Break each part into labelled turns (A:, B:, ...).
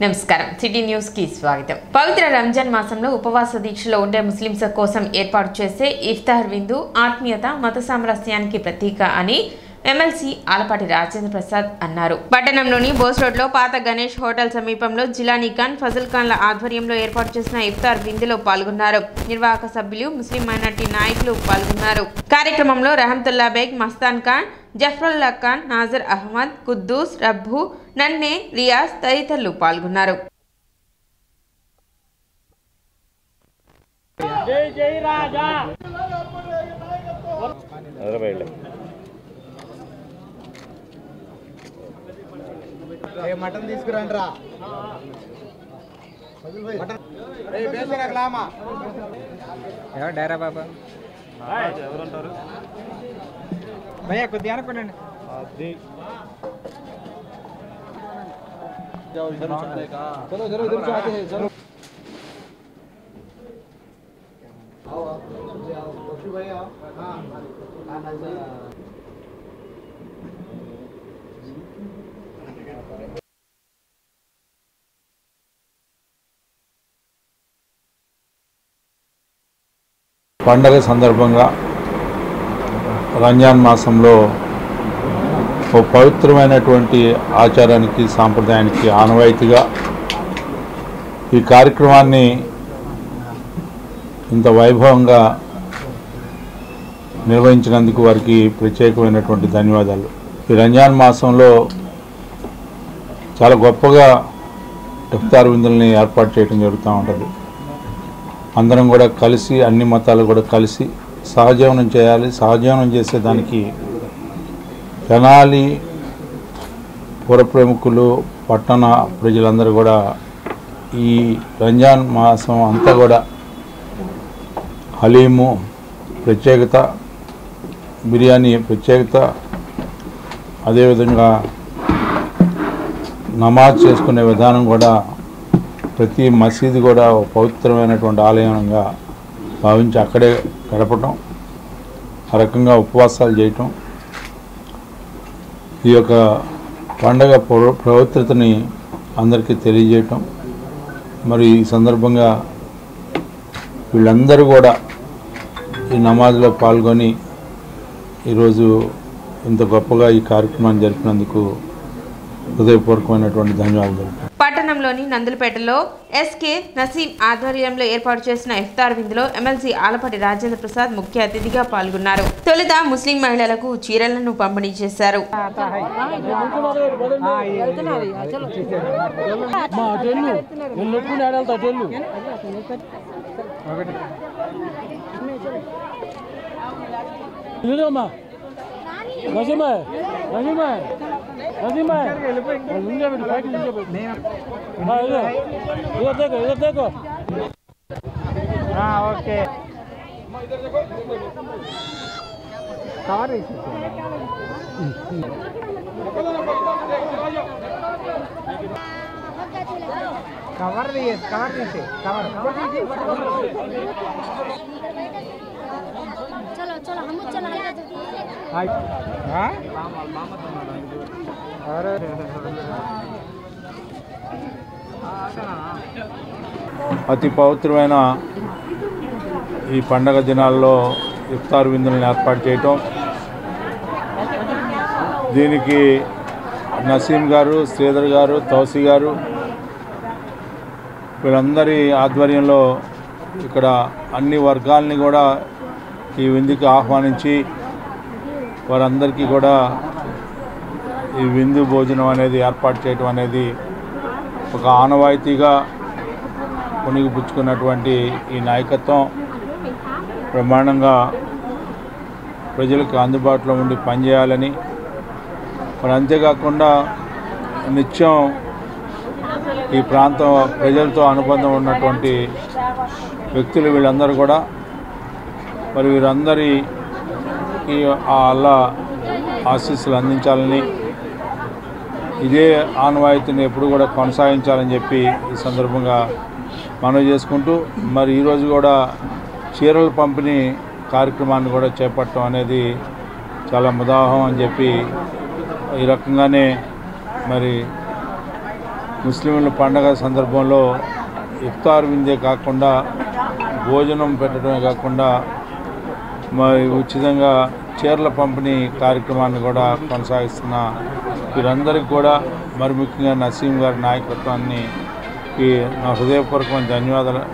A: నమస్కారం city news కి స్వాగతం. పవిత్ర రంజాన్ మాసంలో ఉపవాస దీక్షలో ఉండే ముస్లింస్ కోసం ఏర్పాటు చేసే ఇఫ్తార్ విందు ఆత్మీయత మత సామరస్యానికి ప్రతీక అని ఎమ్మెల్సీ ఆలపాటి రాజేంద్ర ప్రసాద్ అన్నారు. పట్టణంలోని బోస్ రోడ్ లో పాత గణేష్ హోటల్ సమీపంలో జిలానీ ఖాన్, ఫజల్ ఖాన్ల ఆధ్వర్యంలో ఏర్పాటు చేసిన ఇఫ్తార్ విందులో పాల్గొన్నారు. నిర్వాహక సభ్యులు, ముస్లిం మైనార్టీ నాయకులు పాల్గొన్నారు. కార్యక్రమంలో రహమతుల్లా బేగ్, మస్తాన్ ఖాన్, జఫరుల్లా ఖాన్, నాజర్ అహ్మద్, కుద్దూస్, రబ్బు, నన్నే, రియాజ్ తదితరులు పాల్గొన్నారు.
B: మటన్ తీసుకురండి రా డైరా బాబా భయ్యా కొద్దిగా అనుకోండి.
C: పండగ సందర్భంగా రంజాన్ మాసంలో ఒక పవిత్రమైనటువంటి ఆచారానికి, సాంప్రదాయానికి ఆనవాయితీగా ఈ కార్యక్రమాన్ని ఇంత వైభవంగా నిర్వహించినందుకు వారికి ప్రత్యేకమైనటువంటి ధన్యవాదాలు. ఈ రంజాన్ మాసంలో చాలా గొప్పగా ఇఫ్తార్ విందుల్ని ఏర్పాటు చేయడం జరుగుతూ ఉంటుంది. అందరం కూడా కలిసి, అన్ని మతాలు కూడా కలిసి సహజీవనం చేయాలి. సహజీవనం చేసేదానికి తెనాలి పురప్రముఖులు, పట్టణ ప్రజలందరూ కూడా ఈ రంజాన్ మాసం అంతా కూడా హలీము ప్రత్యేకత, బిర్యానీ ప్రత్యేకత, అదేవిధంగా నమాజ్ చేసుకునే విధానం కూడా ప్రతి మసీదు కూడా ఒక పవిత్రమైనటువంటి ఆలయంగా భావించి అక్కడే గడపటం, ఆ రకంగా ఉపవాసాలు చేయటం, ఈ యొక్క పండగ పవిత్రతని అందరికీ తెలియజేయటం. మరి ఈ సందర్భంగా వీళ్ళందరూ కూడా ఈ నమాజ్లో పాల్గొని ఈరోజు ఇంత గొప్పగా ఈ కార్యక్రమాన్ని జరిపినందుకు హృదయపూర్వకమైనటువంటి ధన్యవాదాలు.
A: పట్టణంలోని నందులపేటలో ఎస్కే నసీం ఆధ్వర్యంలో ఏర్పాటు చేసిన ఇఫ్తార్ విందులో ఎమ్మెల్సీ ఆలపాటి రాజేంద్ర ప్రసాద్ ముఖ్య అతిథిగా పాల్గొన్నారు. తొలుత ముస్లిం మహిళలకు చీరలను పంపిణీ చేశారు.
B: ఓకే కవర్ కవర్ తీసి కవర్
D: चलो चलो हम चलो
C: అతి పవిత్రమైన ఈ పండగ దినాల్లో ఇఫ్తార్ విందులను ఏర్పాటు చేయటం, దీనికి నసీం గారు, శ్రీధర్ గారు, తౌసీ గారు వీళ్ళందరి ఆధ్వర్యంలో ఇక్కడ అన్ని వర్గాలని కూడా ఈ విందుకి ఆహ్వానించి వారందరికీ కూడా ఈ విందు భోజనం అనేది ఏర్పాటు చేయడం అనేది ఒక ఆనవాయితీగా పుణిగిపుచ్చుకున్నటువంటి ఈ నాయకత్వం బ్రహ్మాండంగా ప్రజలకు అందుబాటులో ఉండి పనిచేయాలని, మరి అంతేకాకుండా నిత్యం ఈ ప్రాంతం ప్రజలతో అనుబంధం ఉన్నటువంటి వ్యక్తులు వీళ్ళందరూ కూడా మరి వీరందరికీ ఆ అల్లా ఆశీస్సులు అందించాలని, ఇదే ఆనవాయితీని ఎప్పుడు కూడా కొనసాగించాలని చెప్పి ఈ సందర్భంగా మనవి చేసుకుంటూ, మరి ఈరోజు కూడా చీరల పంపిణీ కార్యక్రమాన్ని కూడా చేపట్టడం అనేది చాలా ముదాహం అని చెప్పి ఈ రకంగానే మరి ముస్లింల పండగ సందర్భంలో ఇఫ్తార్ విందే కాకుండా భోజనం పెట్టడమే కాకుండా మరి ఉచితంగా చీరల పంపిణీ కార్యక్రమాన్ని కూడా కొనసాగిస్తున్న వీరందరికీ కూడా మరి ముఖ్యంగా నసీం గారి నాయకత్వాన్ని నా హృదయపూర్వకమైన ధన్యవాదాలు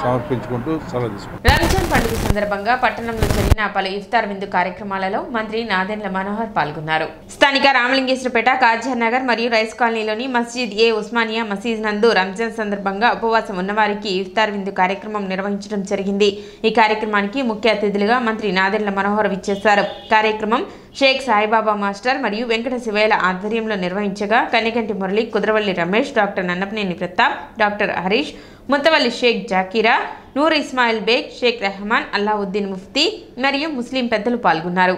C: సమర్పించుకుంటూ సెలవు తీసుకుంటాం.
A: రంజాన్ పండుగ సందర్భంగా పట్టణంలో జరిగిన పలు ఇఫ్తార్ విందు కార్యక్రమాలలో మంత్రి నాదెండ్ల మనోహర్ పాల్గొన్నారు. స్థానిక రామలింగేశ్వరపేట, కాజార్ నగర్ మరియు రైస్ కాలనీలోని మస్జిద్ ఏ ఉస్మానియా మసీద్ నందు రంజాన్ సందర్భంగా ఉపవాసం ఉన్నవారికి ఇఫ్తార్ విందు కార్యక్రమం నిర్వహించడం జరిగింది. ఈ కార్యక్రమానికి ముఖ్య అతిథులుగా మంత్రి నాదెండ్ల మనోహర్ విచ్చేశారు. కార్యక్రమం షేక్ సాయిబాబా మాస్టర్ మరియు వెంకట శివయ్యల ఆధ్వర్యంలో నిర్వహించగా కనిగంటి మురళి, కుదరవల్లి రమేష్, డాక్టర్ నన్నపనేని ప్రతాప్, డాక్టర్ హరీష్, ముత్తవల్లి షేక్ జాకీరా, నూర్ ఇస్మాయిల్ బేగ్, షేక్ రెహమాన్, అల్లావుద్దీన్ ముఫ్తీ మరియు ముస్లిం పెద్దలు పాల్గొన్నారు.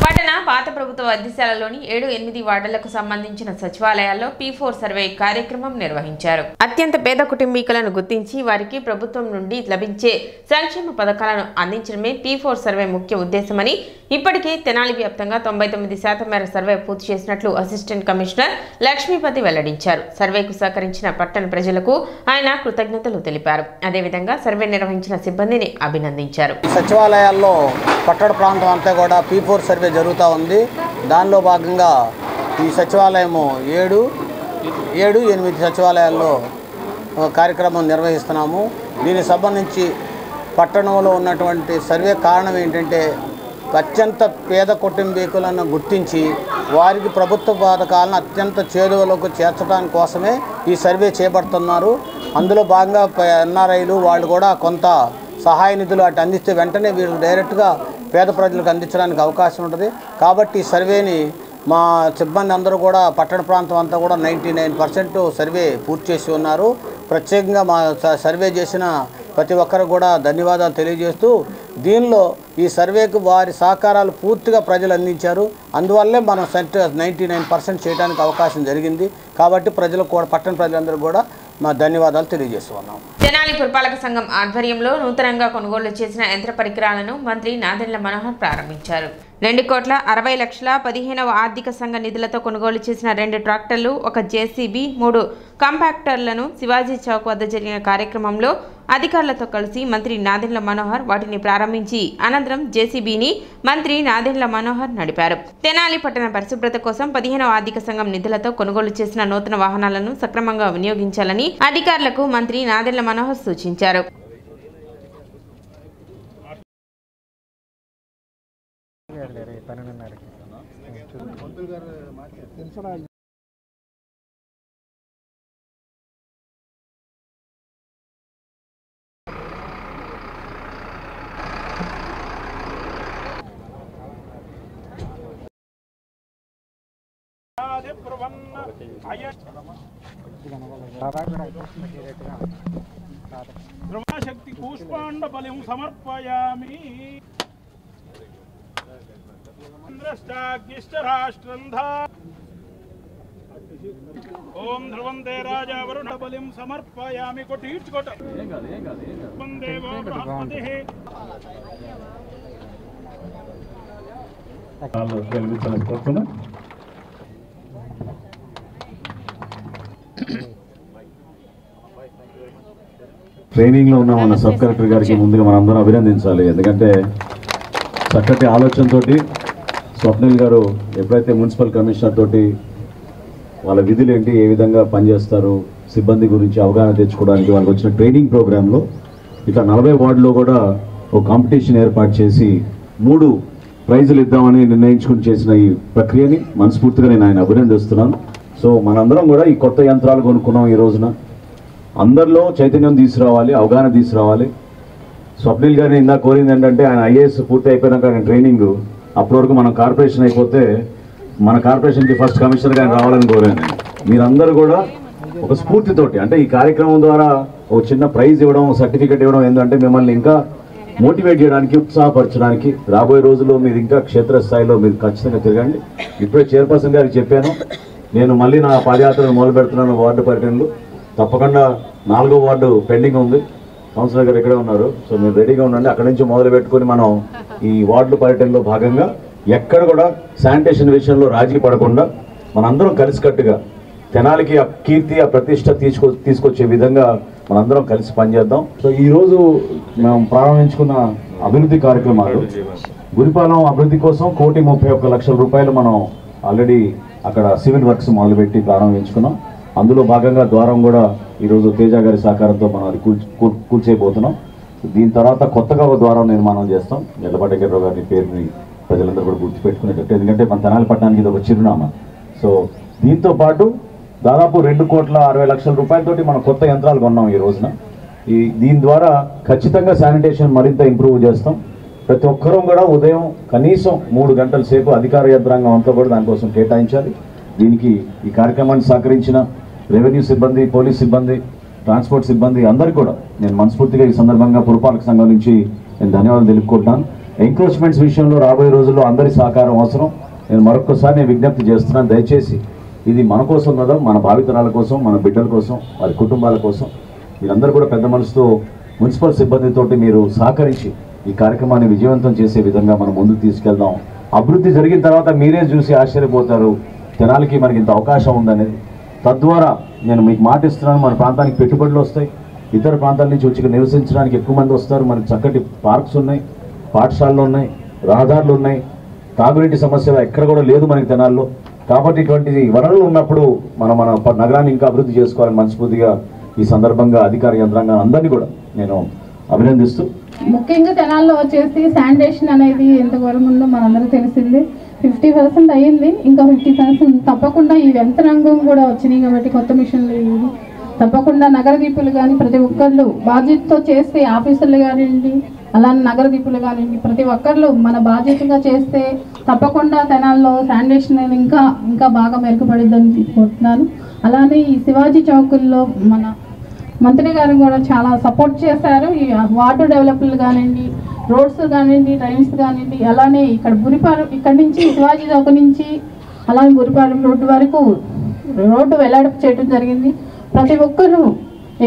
A: పట్టణ పాత ప్రభుత్వ వైద్యశాలలోని 7-8 వార్డులకు సంబంధించిన సచివాలయాల్లో P4 సర్వే కార్యక్రమం నిర్వహించారు. అత్యంత పేద కుటుంబీకులను గుర్తించి వారికి ప్రభుత్వం నుండి లభించే సంక్షేమ పథకాలను అందించడమే P4 సర్వే ముఖ్య ఉద్దేశమని, ఇప్పటికే తెనాలి వ్యాప్తంగా 99% మేర సర్వే పూర్తి చేసినట్లు అసిస్టెంట్ కమిషనర్ లక్ష్మీపతి వెల్లడించారు. సర్వేకు సహకరించిన పట్టణ ప్రజలకు ఆయన కృతజ్ఞతలు తెలిపారు. అదేవిధంగా సర్వే నిర్వహించిన సిబ్బందిని అభినందించారు.
D: సచివాలయాల్లో పట్టణ ప్రాంతం అంతా కూడా P4 సర్వే జరుగుతూ ఉంది. దానిలో భాగంగా ఈ సచివాలయము 7-8 సచివాలయాల్లో కార్యక్రమం నిర్వహిస్తున్నాము. దీనికి సంబంధించి పట్టణంలో ఉన్నటువంటి సర్వే కారణం ఏంటంటే అత్యంత పేద కుటుంబీకులను గుర్తించి వారికి ప్రభుత్వ పథకాలను అత్యంత చేరువలోకి చేర్చడానికి కోసమే ఈ సర్వే చేపడుతున్నారు. అందులో భాగంగా ఎన్ఆర్ఐలు వాళ్ళు కూడా కొంత సహాయ నిధులు అటు అందిస్తే వెంటనే వీళ్ళు డైరెక్ట్గా పేద ప్రజలకు అందించడానికి అవకాశం ఉంటుంది. కాబట్టి ఈ సర్వేని మా సిబ్బంది అందరూ కూడా పట్టణ ప్రాంతం అంతా కూడా 99% సర్వే పూర్తి చేసి ఉన్నారు. ప్రత్యేకంగా మా సర్వే చేసిన ప్రతి ఒక్కరు కూడా ధన్యవాదాలు తెలియజేస్తూ, దీనిలో ఈ సర్వేకు వారి సహకారాలు పూర్తిగా ప్రజలు అందించారు. అందువల్లే మనం 99% చేయడానికి అవకాశం జరిగింది. కాబట్టి ప్రజలకు కూడా, పట్టణ ప్రజలందరూ కూడా మా ధన్యవాదాలు తెలియజేస్తున్నాం.
A: తెనాలి పురపాలక సంఘం ఆధ్వర్యంలో నూతనంగా కొనుగోలు చేసిన యంత్ర పరికరాలను మంత్రి నాదెండ్ల మనోహర్ ప్రారంభించారు. 2,60,00,000 15వ ఆర్థిక సంఘ నిధులతో కొనుగోలు చేసిన 2 ట్రాక్టర్లు, 1 జేసీబీ, 3 కాంపాక్టర్లను శివాజీ చౌక్ వద్ద జరిగిన కార్యక్రమంలో అధికారులతో కలిసి మంత్రి నాదెండ్ల మనోహర్ వాటిని ప్రారంభించి అనంతరం జేసీబీని మంత్రి నాదెండ్ల మనోహర్ నడిపారు. తెనాలి పట్టణ పరిశుభ్రత కోసం 15వ ఆర్థిక సంఘం నిధులతో కొనుగోలు చేసిన నూతన వాహనాలను సక్రమంగా వినియోగించాలని అధికారులకు మంత్రి నాదెండ్ల మనోహర్ సూచించారు.
E: బ్రహ్మశక్తి పుష్పాండ బలిం సమర్పయామి. ఇంద్రష్టాగ్నిష్టరాష్ట్రంధా ఓం ధ్రువందే రాజా వరుణ బలిం సమర్పయామి. కొట్టించుకోట వందేవో బృహస్పతిః.
F: ట్రైనింగ్లో ఉన్న మన సబ్ కలెక్టర్ గారికి ముందుగా మనందరం అభినందించాలి. ఎందుకంటే చక్కటి ఆలోచనతోటి స్వప్నిల్ గారు ఎప్పుడైతే మున్సిపల్ కమిషనర్ తోటి వాళ్ళ విధులు ఏంటి, ఏ విధంగా పనిచేస్తారు, సిబ్బంది గురించి అవగాహన తెచ్చుకోవడానికి వాళ్ళకి వచ్చిన ట్రైనింగ్ ప్రోగ్రాంలో ఇట్లా 40 వార్డులో కూడా ఒక కాంపిటీషన్ ఏర్పాటు చేసి 3 ప్రైజులు ఇద్దామని నిర్ణయించుకుని చేసిన ఈ ప్రక్రియని మనస్ఫూర్తిగా నేను ఆయన అభినందిస్తున్నాను. సో మనందరం కూడా ఈ కొత్త యంత్రాలు కొనుక్కున్నాం. ఈ రోజున అందరిలో చైతన్యం తీసుకురావాలి, అవగాహన తీసుకురావాలి. స్వప్నిల్ గారిని ఇందాక కోరింది ఏంటంటే ఆయన ఐఏఎస్ పూర్తి అయిపోయినాక ఆయన ట్రైనింగ్, అప్పటి వరకు మనం కార్పొరేషన్ అయిపోతే మన కార్పొరేషన్కి ఫస్ట్ కమిషనర్గా ఆయన రావాలని కోరాను. మీరందరూ కూడా ఒక స్ఫూర్తితోటి, అంటే ఈ కార్యక్రమం ద్వారా ఒక చిన్న ప్రైజ్ ఇవ్వడం, సర్టిఫికేట్ ఇవ్వడం ఏంటంటే మిమ్మల్ని ఇంకా మోటివేట్ చేయడానికి, ఉత్సాహపరచడానికి. రాబోయే రోజుల్లో మీరు ఇంకా క్షేత్రస్థాయిలో మీరు ఖచ్చితంగా తిరగండి. ఇప్పుడే చైర్పర్సన్ గారికి చెప్పాను, నేను మళ్ళీ నా పాదయాత్రను మొదలు పెడుతున్నాను వార్డు పర్యటనలు. తప్పకుండా 4వ వార్డు పెండింగ్ ఉంది, కౌన్సిలర్ గారు ఇక్కడే ఉన్నారు. సో మీరు రెడీగా ఉండండి. అక్కడి నుంచి మొదలు పెట్టుకొని మనం ఈ వార్డు పర్యటనలో భాగంగా ఎక్కడ కూడా శానిటేషన్ విషయంలో రాజీ పడకుండా మనందరం కలిసికట్టుగా తెనాలికి ఆ కీర్తి, ఆ ప్రతిష్ట తీసుకొచ్చే విధంగా మనందరం కలిసి పనిచేద్దాం. సో ఈరోజు మేము ప్రారంభించుకున్న అభివృద్ధి కార్యక్రమాలు, గురిపాలెం అభివృద్ధి కోసం 1,31,00,000 రూపాయలు మనం ఆల్రెడీ అక్కడ సివిల్ వర్క్స్ మొదలుపెట్టి ప్రారంభించుకున్నాం. అందులో భాగంగా ద్వారం కూడా ఈరోజు తేజ గారి సహకారంతో మనం అది కూల్చేయబోతున్నాం. దీని తర్వాత కొత్తగా ఒక ద్వారం నిర్మాణం చేస్తాం. ఎల్లపాటి వెంకటరావు గారి పేరుని ప్రజలందరూ కూడా గుర్తుపెట్టుకునేటట్టు, ఎందుకంటే మన తెనాలి పట్టణానికి ఇది ఒక చిరునామా. సో దీంతో పాటు దాదాపు 2,60,00,000 రూపాయలతోటి మనం కొత్త యంత్రాలు కొన్నాం ఈ రోజున. దీని ద్వారా ఖచ్చితంగా శానిటేషన్ మరింత ఇంప్రూవ్ చేస్తాం. ప్రతి ఒక్కరూ కూడా ఉదయం కనీసం 3 గంటల సేపు అధికార యంత్రాంగం అంతా కూడా దానికోసం కేటాయించాలి. దీనికి ఈ కార్యక్రమాన్ని సహకరించిన రెవెన్యూ సిబ్బంది, పోలీస్ సిబ్బంది, ట్రాన్స్పోర్ట్ సిబ్బంది అందరికీ కూడా నేను మనస్ఫూర్తిగా ఈ సందర్భంగా పురపాలక సంఘం నుంచి నేను ధన్యవాదాలు తెలుపుకుంటున్నాను. ఎంక్రోచ్మెంట్స్ విషయంలో రాబోయే రోజుల్లో అందరి సహకారం అవసరం. నేను మరొకసారి విజ్ఞప్తి చేస్తున్నాను, దయచేసి ఇది మన కోసం కదా, మన భావితరాల కోసం, మన బిడ్డల కోసం, వారి కుటుంబాల కోసం మీరందరూ కూడా పెద్ద మనసుతో మున్సిపల్ సిబ్బందితోటి మీరు సహకరించి ఈ కార్యక్రమాన్ని విజయవంతం చేసే విధంగా మనం ముందుకు తీసుకెళ్దాం. అభివృద్ధి జరిగిన తర్వాత మీరే చూసి ఆశ్చర్యపోతారు, తెనాలికి మనకి ఇంత అవకాశం ఉందనేది. తద్వారా నేను మీకు మాట ఇస్తున్నాను, మన ప్రాంతానికి పెట్టుబడులు వస్తాయి, ఇతర ప్రాంతాల నుంచి వచ్చి నివసించడానికి ఎక్కువ మంది వస్తారు. మనకి చక్కటి పార్క్స్ ఉన్నాయి, పాఠశాలలు ఉన్నాయి, రహదారులు ఉన్నాయి, తాగునీటి సమస్య ఎక్కడ కూడా లేదు మనకి తెనాల్లో. కాబట్టి ఇటువంటి వనరులు ఉన్నప్పుడు మన నగరాన్ని ఇంకా అభివృద్ధి చేసుకోవాలని మనస్ఫూర్తిగా ఈ సందర్భంగా అధికార యంత్రాంగం అందరినీ కూడా నేను అభినందిస్తూ,
G: ముఖ్యంగా తెనాల్లో వచ్చేసి శానిటేషన్ అనేది ఎంతవరకు ఉందో మనందరికీ తెలిసింది. 50% అయ్యింది, ఇంకా 50% తప్పకుండా ఈ యంత్రాంగం కూడా వచ్చినాయి కాబట్టి కొత్త మిషన్లు తప్పకుండా నగర దీపులు కానీ ప్రతి ఒక్కళ్ళు బాధ్యతతో చేస్తే, ఆఫీసర్లు కానివ్వండి, అలానే నగర దీపులు కానివ్వండి, ప్రతి ఒక్కళ్ళు మన బాధ్యతగా చేస్తే తప్పకుండా తెనాల్లో శానిటేషన్ ఇంకా ఇంకా బాగా మెరుగుపడిద్దని కోరుతున్నాను. అలానే ఈ శివాజీ చౌకుల్లో మన మంత్రి గారు కూడా చాలా సపోర్ట్ చేశారు. ఈ వాటర్ డెవలప్లు కానివ్వండి, రోడ్స్ కానివ్వండి, డ్రైన్స్ కానివ్వండి, అలానే ఇక్కడ గురిపాలెం ఇక్కడ నుంచి శివాజీ చౌక నుంచి అలానే గురిపాలెం రోడ్డు వరకు రోడ్డు వెళ్లాడపు చేయడం జరిగింది. ప్రతి ఒక్కరు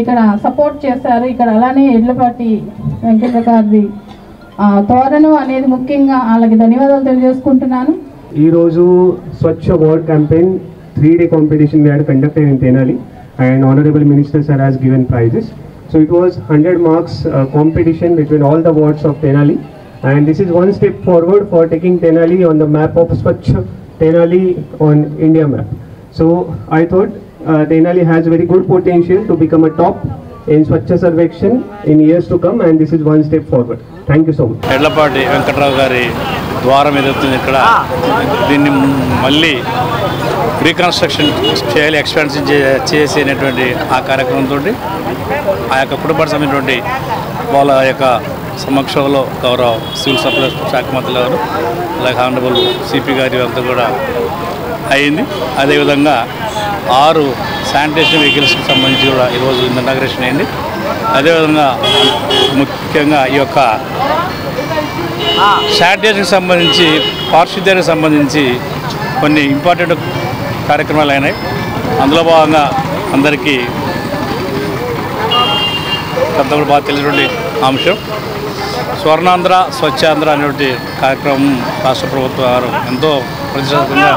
G: ఇక్కడ సపోర్ట్ చేశారు. ఇక్కడ అలానే ఎడ్లపాటి వెంకట గారిది తోరణం అనేది ముఖ్యంగా వాళ్ళకి ధన్యవాదాలు తెలియజేసుకుంటున్నాను.
H: ఈరోజు Swachh ward campaign 3-day competition we had conducted in Tenali, and Honorable Minister sir has given prizes. So it was 100 marks competition between all the wards of Tenali, and this is one step forward for taking Tenali on the map of Swachh Tenali on India map. So I thought Tenali has very good potential to become a top in Swachh Sarvekshan in years to come, and this is one step forward. Thank you so much.
I: Yedlapati Venkatarao గారి ద్వారం ఎదుగుతుంది. ఇక్కడ దీన్ని మళ్ళీ reconstruction చేయాలి, expansion చేసేటువంటి ఆ కార్యక్రమంతో ఆ యొక్క కుటుంబానికి సంబంధించినటువంటి వాళ్ళ యొక్క సమక్షంలో గౌరవ సివిల్ సప్లైస్ శాఖ మంత్రులు గారు, అలాగే హానరబుల్ సిపి గారి అంతా కూడా అయింది. అదేవిధంగా 6 శానిటేషన్ వెహికల్స్కి సంబంధించి కూడా ఈరోజు ఇనాగరేషన్ అయింది. అదేవిధంగా ముఖ్యంగా ఈ యొక్క శానిటేషన్కి సంబంధించి, పారిశుద్ధ్యానికి సంబంధించి కొన్ని ఇంపార్టెంట్ కార్యక్రమాలు అయినాయి. అందులో భాగంగా అందరికీ పెద్దలు బాగా తెలిసినటువంటి అంశం స్వర్ణాంధ్ర స్వచ్ఛాంధ్ర అనేటువంటి కార్యక్రమం రాష్ట్ర ప్రభుత్వం వారు ఎంతో ప్రతిష్టాత్మకంగా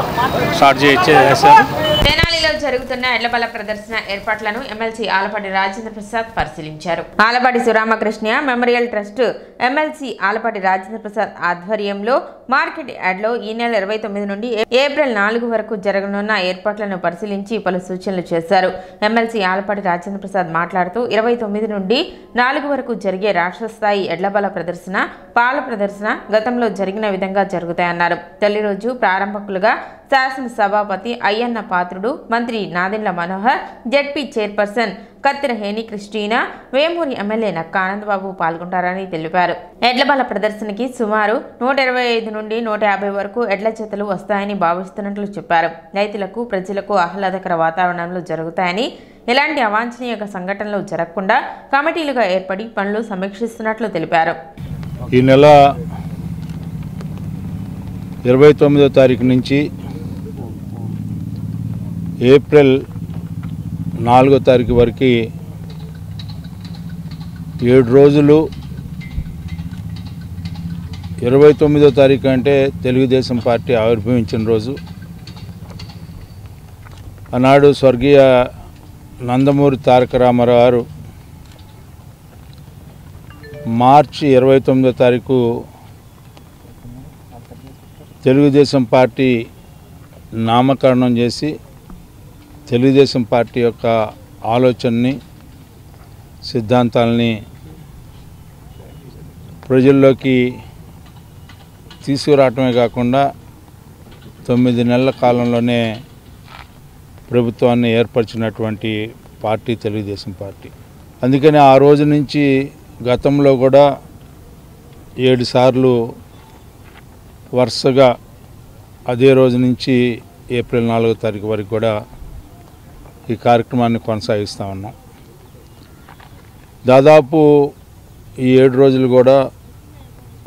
I: స్టార్ట్ చేశారు.
A: తెనాలిలో జరుగుతున్న ఎడ్లబల ప్రదర్శన ఏర్పాట్లను ఎమ్మెల్సీ ఆలపాటి రాజేంద్ర ప్రసాద్ పరిశీలించారు. Alapati Suramakrishna memorial trust MLC Alapati Rajendra Prasad ఆధ్వర్యంలో మార్కెట్ యార్డ్లో ఈ నెల 29 నుండి ఏప్రిల్ 4 వరకు జరగనున్న ఏర్పాట్లను పరిశీలించి పలు సూచనలు చేశారు. ఎమ్మెల్సీ ఆలపాటి రాజేంద్ర ప్రసాద్ మాట్లాడుతూ 29 నుండి 4 వరకు జరిగే రాష్ట్ర స్థాయి ఎడ్లబల ప్రదర్శన, పాల ప్రదర్శన గతంలో జరిగిన విధంగా జరుగుతాయన్నారు. తొలి రోజు ప్రారంభకులుగా శాసనసభాపతి అయ్యన్న పాత్రుడు, మంత్రి Nadendla Manohar, ZP chairperson Kathira Heni Christina, Vemuri MLA Nakka Anandbabu పాల్గొంటారని తెలిపారు. ఎడ్లబల ప్రదర్శనకి సుమారు 125 నుండి 150 వరకు ఎడ్ల జతలు వస్తాయని భావిస్తున్నట్లు చెప్పారు. రైతులకు, ప్రజలకు ఆహ్లాదకర వాతావరణంలో జరుగుతాయని, ఎలాంటి అవాంఛనీయ సంఘటనలు జరగకుండా కమిటీలుగా ఏర్పడి పనులు సమీక్షిస్తున్నట్లు తెలిపారు.
C: ఈ నెల 29వ తారీఖు నుంచి ఏప్రిల్ 4వ తారీఖు వరకు 7 రోజులు. 29వ తారీఖు అంటే తెలుగుదేశం పార్టీ ఆవిర్భవించిన రోజు. ఆనాడు స్వర్గీయ నందమూరి తారక రామారావు గారు మార్చి 29వ తారీఖు తెలుగుదేశం పార్టీ నామకరణం చేసి తెలుగుదేశం పార్టీ యొక్క ఆలోచనని, సిద్ధాంతాలని ప్రజల్లోకి తీసుకురావటమే కాకుండా 9 నెలల కాలంలోనే ప్రభుత్వాన్ని ఏర్పరిచినటువంటి పార్టీ తెలుగుదేశం పార్టీ. అందుకని ఆ రోజు నుంచి గతంలో కూడా 7 సార్లు వరుసగా అదే రోజు నుంచి ఏప్రిల్ 4వ తారీఖు వరకు కూడా ఈ కార్యక్రమాన్ని కొనసాగిస్తూ ఉన్నాం. దాదాపు ఈ 7 రోజులు కూడా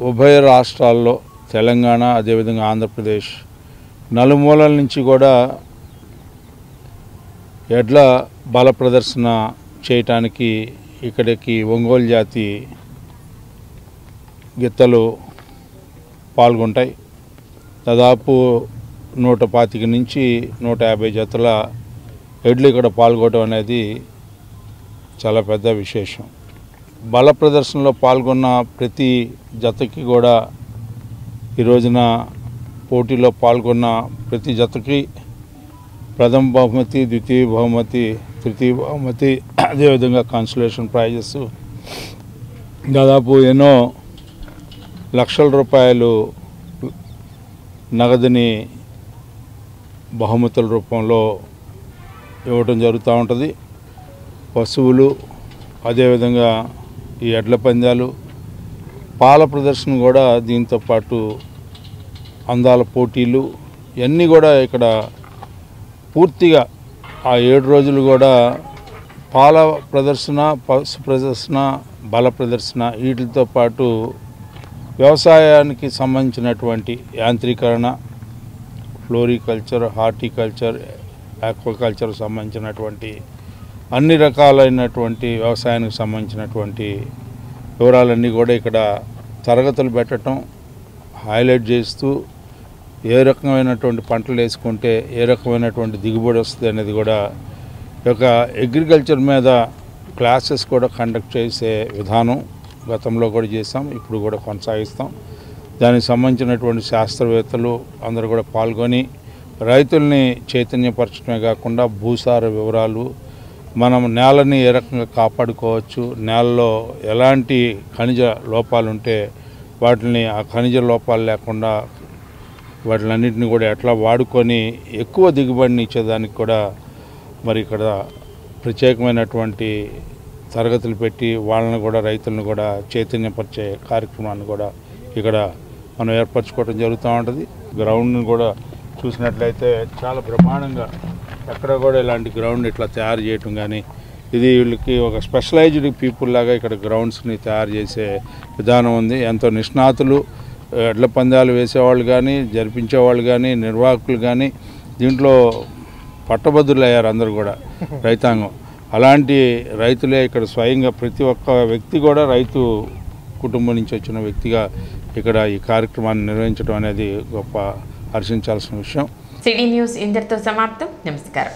C: ఉభయ రాష్ట్రాల్లో తెలంగాణ, అదేవిధంగా ఆంధ్రప్రదేశ్ నలుమూలల నుంచి కూడా ఎడ్ల బల ప్రదర్శన చేయటానికి ఇక్కడికి ఒంగోలు జాతి గిత్తలు పాల్గొంటాయి. దాదాపు 125 నుంచి 150 జతల ఎడ్లు ఇక్కడ పాల్గొనడం అనేది చాలా పెద్ద విశేషం. బల ప్రదర్శనలో పాల్గొన్న ప్రతి జతకి కూడా ఈ రోజున పోటీలో పాల్గొన్న ప్రతి జతకి ప్రథమ బహుమతి, ద్వితీయ బహుమతి, తృతీయ బహుమతి, అదేవిధంగా కన్సలేషన్ ప్రైజెస్ దాదాపు ఎన్నో లక్షల రూపాయలు నగదుని బహుమతుల రూపంలో ఇవ్వటం జరుగుతూ ఉంటుంది. పశువులు, అదేవిధంగా ఈ ఎడ్ల పందాలు, పాల ప్రదర్శన కూడా దీంతో పాటు అందాల పోటీలు ఇవన్నీ కూడా ఇక్కడ పూర్తిగా ఆ 7 రోజులు కూడా పాల ప్రదర్శన, పశు ప్రదర్శన, బల ప్రదర్శన వీటితో పాటు వ్యవసాయానికి సంబంధించినటువంటి యాంత్రీకరణ, ఫ్లోరికల్చర్, హార్టికల్చర్, ఆక్వాకల్చర్ సంబంధించినటువంటి అన్ని రకాలైనటువంటి వ్యవసాయానికి సంబంధించినటువంటి వివరాలన్నీ కూడా ఇక్కడ తరగతులు పెట్టడం, హైలైట్ చేస్తూ ఏ రకమైనటువంటి పంటలు వేసుకుంటే ఏ రకమైనటువంటి దిగుబడి వస్తుంది అనేది కూడా ఈ యొక్క అగ్రికల్చర్ మీద క్లాసెస్ కూడా కండక్ట్ చేసే విధానం గతంలో కూడా చేస్తాం, ఇప్పుడు కూడా కొనసాగిస్తాం. దానికి సంబంధించినటువంటి శాస్త్రవేత్తలు అందరూ కూడా పాల్గొని రైతుల్ని చైతన్యపరచడమే కాకుండా భూసార వివరాలు, మనం నేలని ఏ రకంగా కాపాడుకోవచ్చు, నేలలో ఎలాంటి ఖనిజ లోపాలు ఉంటే వాటిని ఆ ఖనిజ లోపాలు లేకుండా వాటిలన్నింటినీ కూడా ఎట్లా వాడుకొని ఎక్కువ దిగుబడిని ఇచ్చేదానికి కూడా మరి ఇక్కడ ప్రత్యేకమైనటువంటి తరగతులు పెట్టి వాళ్ళని కూడా రైతులను కూడా చైతన్యపరిచే కార్యక్రమాన్ని కూడా ఇక్కడ మనం ఏర్పరచుకోవడం జరుగుతూ ఉంటుంది. గ్రౌండ్ని కూడా చూసినట్లయితే చాలా బ్రహ్మాండంగా ఎక్కడ కూడా ఇలాంటి గ్రౌండ్ ఇట్లా తయారు చేయటం కానీ, ఇది వీళ్ళకి ఒక స్పెషలైజ్డ్ పీపుల్ లాగా ఇక్కడ గ్రౌండ్స్ని తయారు చేసే విధానం ఉంది. ఎంతో నిష్ణాతులు, ఎడ్ల పందాలు వేసేవాళ్ళు కానీ, జరిపించేవాళ్ళు కానీ, నిర్వాహకులు కానీ దీంట్లో పట్టభద్రులు అయ్యారు అందరూ కూడా రైతాంగం. అలాంటి రైతులే ఇక్కడ స్వయంగా ప్రతి ఒక్క వ్యక్తి కూడా రైతు కుటుంబం నుంచి వచ్చిన వ్యక్తిగా ఇక్కడ ఈ కార్యక్రమాన్ని నిర్వహించడం అనేది గొప్ప హర్షించాల్సిన విషయం.
A: సిటీ న్యూస్ ఇంతటితో సమాప్తం. నమస్కారం.